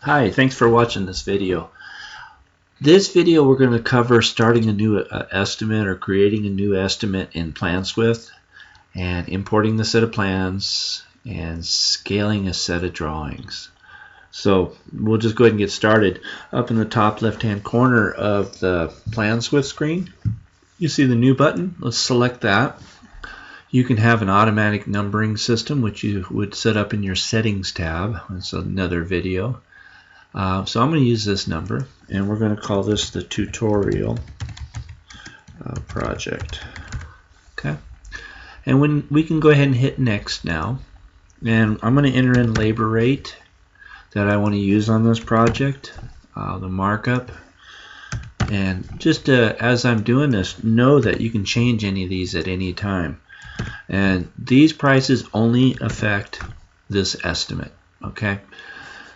Hi, thanks for watching this video. This video we're going to cover starting a new estimate or creating a new estimate in PlanSwift and importing the set of plans and scaling a set of drawings. So we'll just go ahead and get started. Up in the top left hand corner of the PlanSwift screen you see the new button. Let's select that. You can have an automatic numbering system which you would set up in your settings tab. That's another video. So I'm going to use this number, and we're going to call this the tutorial project. Okay, and when we can go ahead and hit next now, and I'm going to enter in labor rate that I want to use on this project, the markup, and just as I'm doing this, know that you can change any of these at any time, and these prices only affect this estimate. Okay.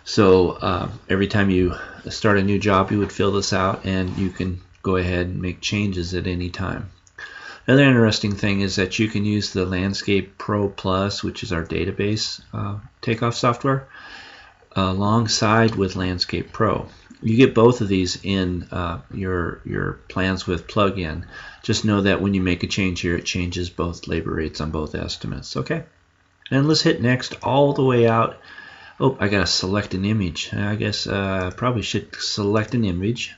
So every time you start a new job, you would fill this out, and you can go ahead and make changes at any time. Another interesting thing is that you can use the Landscape Pro Plus, which is our database takeoff software, alongside with Landscape Pro. You get both of these in your PlanSwift plugin. Just know that when you make a change here, it changes both labor rates on both estimates. Okay, and let's hit next all the way out. Oh, I gotta select an image. I guess probably should select an image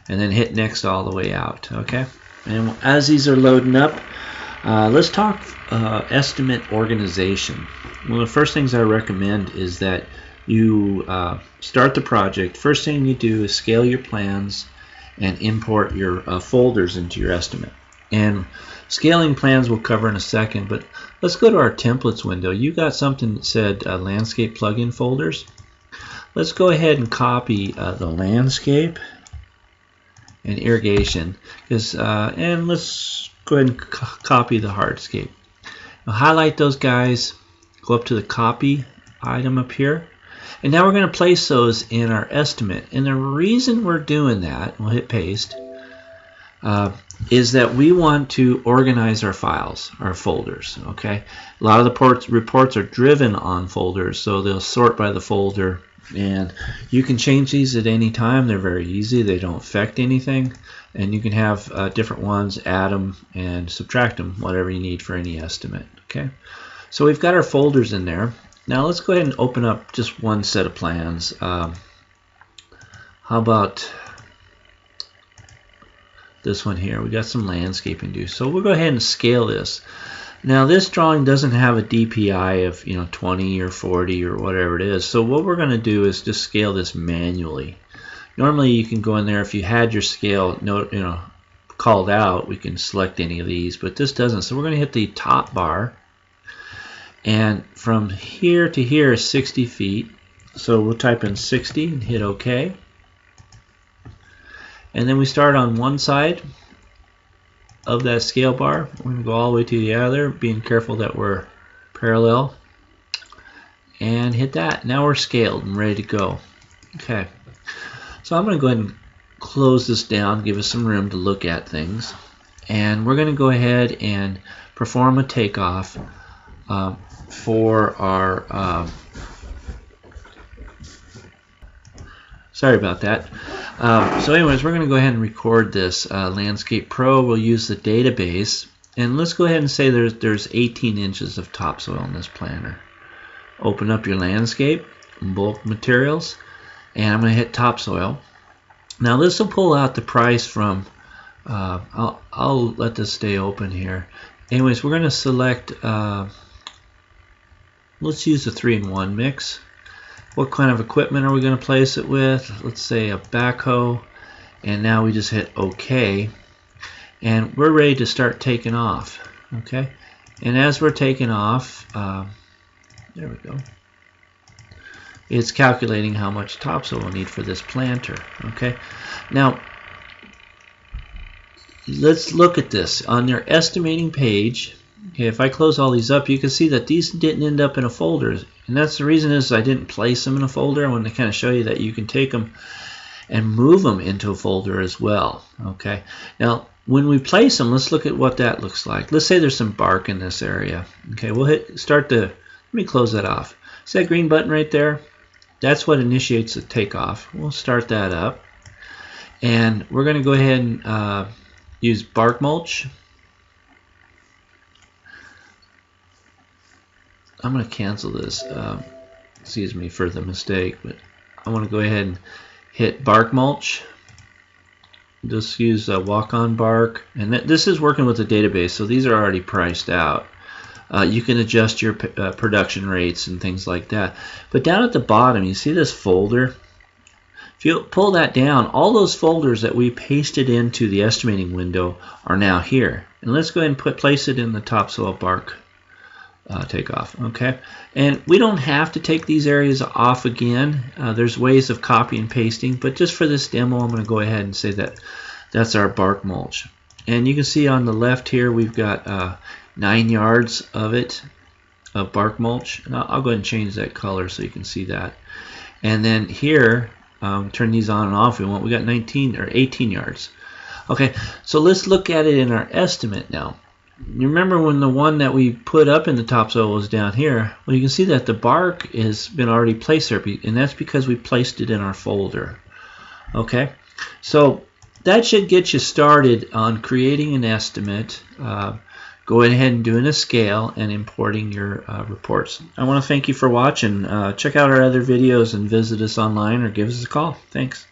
and then hit next all the way out. Okay, and as these are loading up, let's talk estimate organization. One of the first things I recommend is that you start the project. First thing you do is scale your plans and import your folders into your estimate. And scaling plans we'll cover in a second, but let's go to our templates window. You got something that said landscape plugin folders. Let's go ahead and copy the landscape and irrigation, and let's go ahead and copy the hardscape. Now highlight those guys, go up to the copy item up here, and now we're going to place those in our estimate. And the reason we're doing that, we'll hit paste, is that we want to organize our files, our folders. Okay, a lot of the reports are driven on folders, so they'll sort by the folder, and you can change these at any time. They're very easy, they don't affect anything, and you can have different ones, add them and subtract them, whatever you need for any estimate. Okay, so we've got our folders in there. Now let's go ahead and open up just one set of plans. How about this one here? We got some landscaping to do, so we'll go ahead and scale this. Now this drawing doesn't have a DPI of 20 or 40 or whatever it is, so what we're going to do is just scale this manually. Normally you can go in there, if you had your scale called out, we can select any of these, but this doesn't. So we're going to hit the top bar, and from here to here is 60 feet, so we'll type in 60 and hit OK. And then we start on one side of that scale bar. We're going to go all the way to the other, being careful that we're parallel, and hit that. Now we're scaled and ready to go. Okay, so I'm going to go ahead and close this down, give us some room to look at things, and we're going to go ahead and perform a takeoff for our sorry about that. So anyways, we're going to go ahead and record this Landscape Pro. We'll use the database, and let's go ahead and say there's 18 inches of topsoil in this planter. Open up your landscape, bulk materials, and I'm going to hit topsoil. Now this will pull out the price from, I'll let this stay open here. Anyways, we're going to select, let's use the 3-in-1 mix. What kind of equipment are we going to place it with? Let's say a backhoe, and now we just hit OK, and we're ready to start taking off. Okay, and as we're taking off, there we go, it's calculating how much topsoil we'll need for this planter. Okay, now let's look at this on your estimating page. Okay, if I close all these up, you can see that these didn't end up in a folder, and that's the reason is I didn't place them in a folder. I wanted to kind of show you that you can take them and move them into a folder as well. Okay, now when we place them, let's look at what that looks like. Let's say there's some bark in this area. Okay, we'll hit start to, let me close that off. See that green button right there? that's what initiates the takeoff. We'll start that up. And we're going to go ahead and use bark mulch. I'm going to cancel this. Excuse me for the mistake, but I want to go ahead and hit bark mulch. Just use walk-on bark, and this is working with the database, so these are already priced out. You can adjust your production rates and things like that. But down at the bottom, you see this folder? If you pull that down, all those folders that we pasted into the estimating window are now here. And let's go ahead and place it in the topsoil bark takeoff. Okay, and we don't have to take these areas off again. There's ways of copy and pasting, but just for this demo, I'm going to go ahead and say that that's our bark mulch. And you can see on the left here, we've got 9 yards of it, of bark mulch. And I'll go ahead and change that color so you can see that. And then here, turn these on and off. We got 19 or 18 yards. Okay, so let's look at it in our estimate now. You remember when the one that we put up in the topsoil was down here? Well, you can see that the bark has been already placed there, and that's because we placed it in our folder. Okay, so that should get you started on creating an estimate, going ahead and doing a scale, and importing your reports. I want to thank you for watching. Check out our other videos and visit us online or give us a call. Thanks.